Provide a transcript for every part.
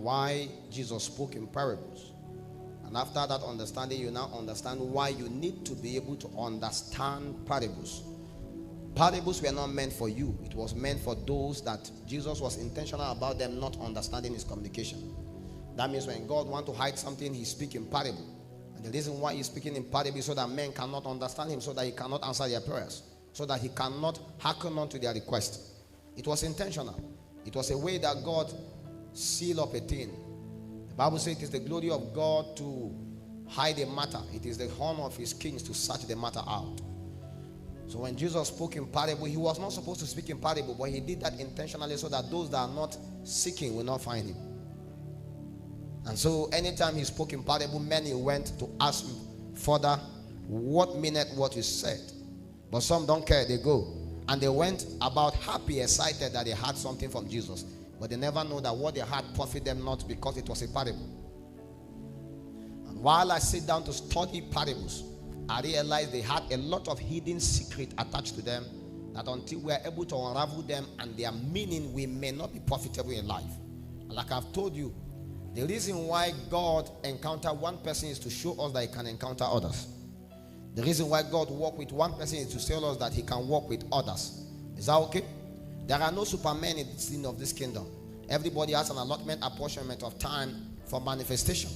why Jesus spoke in parables. And after that understanding, you now understand why you need to be able to understand parables. Parables were not meant for you. It was meant for those that Jesus was intentional about them not understanding his communication. That means when God wants to hide something, he speaks in parable. And the reason why he's speaking in parable is so that men cannot understand him, so that he cannot answer their prayers, so that he cannot hearken on to their request. It was intentional. It was a way that God sealed up a thing. The Bible says it is the glory of God to hide a matter. It is the honor of his kings to search the matter out. So when Jesus spoke in parable, he was not supposed to speak in parable, but he did that intentionally so that those that are not seeking will not find him. And so anytime he spoke in parable, many went to ask him further what meant what he said. But some don't care, they go. And they went about happy, excited that they had something from Jesus. But they never know that what they had profit them not, because it was a parable. And while I sit down to study parables, I realized they had a lot of hidden secret attached to them, that until we are able to unravel them and their meaning, we may not be profitable in life. And like I've told you, the reason why God encountered one person is to show us that he can encounter others. The reason why God worked with one person is to tell us that he can work with others. Is that okay? There are no supermen in the scene of this kingdom. Everybody has an allotment, apportionment of time for manifestation.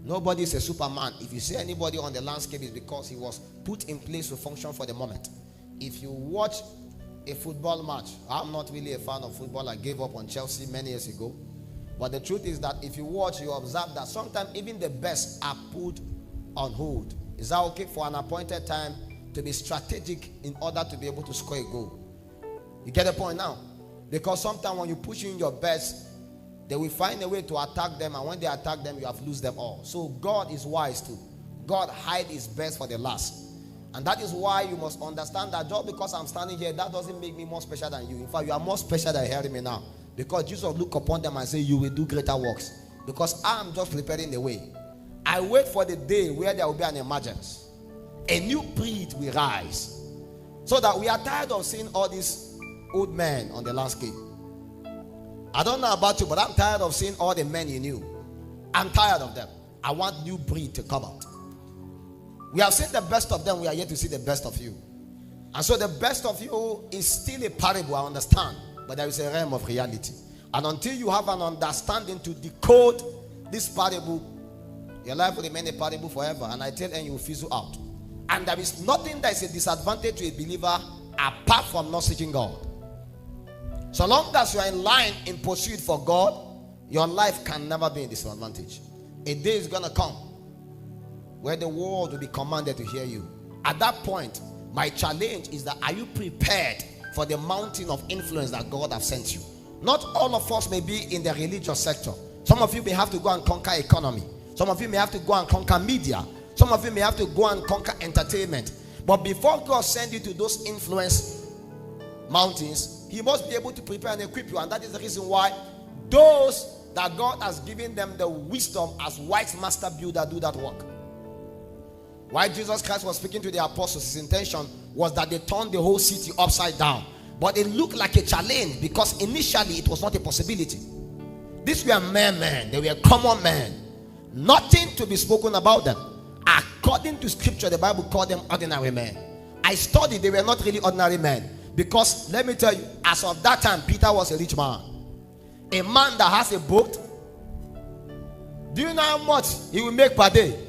Nobody is a superman. If you see anybody on the landscape, it's because he was put in place to function for the moment. If you watch a football match, I'm not really a fan of football. I gave up on Chelsea many years ago. But the truth is that if you watch, you observe that sometimes even the best are put on hold. Is that okay? For an appointed time, to be strategic in order to be able to score a goal. You get the point now? Because sometimes when you push in your best, they will find a way to attack them, and when they attack them, you have lose them all. So God is wise too. God hide his best for the last. And that is why you must understand that just because I'm standing here, that doesn't make me more special than you. In fact, you are more special than hearing me now. Because Jesus look upon them and say, you will do greater works. Because I'm just preparing the way. I wait for the day where there will be an emergence. A new breed will rise. So that we are tired of seeing all these old men on the landscape. I don't know about you, but I'm tired of seeing all the men you knew. I'm tired of them. I want new breed to come out. We have seen the best of them. We are yet to see the best of you. And so the best of you is still a parable, I understand. But there is a realm of reality. And until you have an understanding to decode this parable, your life will remain a parable forever. And I tell you, you will fizzle out. And there is nothing that is a disadvantage to a believer apart from not seeking God. So long as you are in line in pursuit for God, your life can never be a disadvantage. A day is going to come where the world will be commanded to hear you. At that point, my challenge is that, are you prepared for the mountain of influence that God has sent you? Not all of us may be in the religious sector. Some of you may have to go and conquer economy. Some of you may have to go and conquer media. Some of you may have to go and conquer entertainment. But before God sends you to those influence mountains, he must be able to prepare and equip you. And that is the reason why those that God has given them the wisdom as wise master builder do that work. Why Jesus Christ was speaking to the apostles, his intention was that they turned the whole city upside down. But it looked like a challenge because initially it was not a possibility. These were mere men. They were common men. Nothing to be spoken about them. According to scripture, the Bible called them ordinary men. I studied, they were not really ordinary men. Because let me tell you, as of that time, Peter was a rich man. A man that has a boat. Do you know how much he will make per day?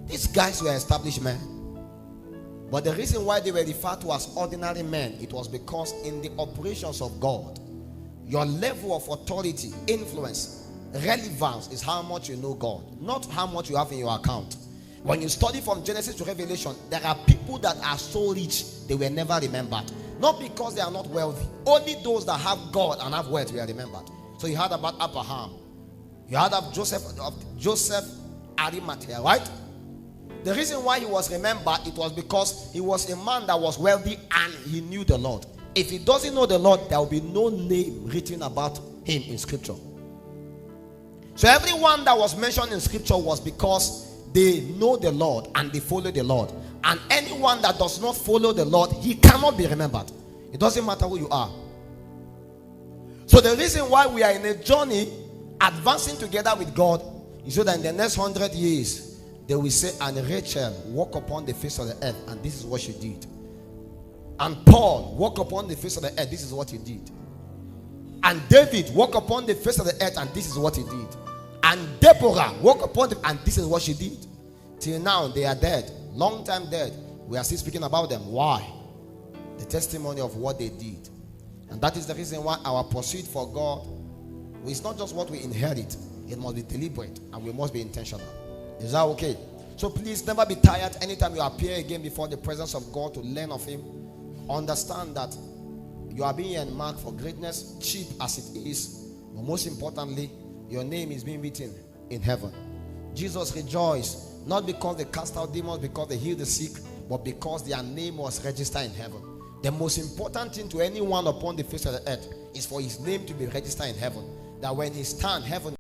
These guys were established men. But the reason why they were referred to as ordinary men, it was because in the operations of God, your level of authority, influence, relevance is how much you know God, not how much you have in your account. When you study from Genesis to Revelation, there are people that are so rich they were never remembered. Not because they are not wealthy. Only those that have God and have wealth were remembered. So you heard about Abraham. You heard of Joseph Arimathea, right? The reason why he was remembered, it was because he was a man that was wealthy and he knew the Lord. If he doesn't know the Lord, there will be no name written about him in scripture. So everyone that was mentioned in scripture was because they know the Lord and they follow the Lord. And anyone that does not follow the Lord, he cannot be remembered. It doesn't matter who you are. So the reason why we are in a journey advancing together with God, so that in the next 100 years, they will say, and Rachel walked upon the face of the earth, and this is what she did. And Paul walked upon the face of the earth, this is what he did. And David walked upon the face of the earth, and this is what he did. And Deborah walked upon the, and this is what she did. Till now, they are dead. Long time dead. We are still speaking about them. Why? The testimony of what they did. And that is the reason why our pursuit for God is not just what we inherit. It must be deliberate, and we must be intentional. Is that okay? So please never be tired anytime you appear again before the presence of God to learn of Him. Understand that you are being earmarked for greatness, cheap as it is. But most importantly, your name is being written in heaven. Jesus rejoiced, not because they cast out demons, because they healed the sick, but because their name was registered in heaven. The most important thing to anyone upon the face of the earth is for his name to be registered in heaven. That when he stands, heaven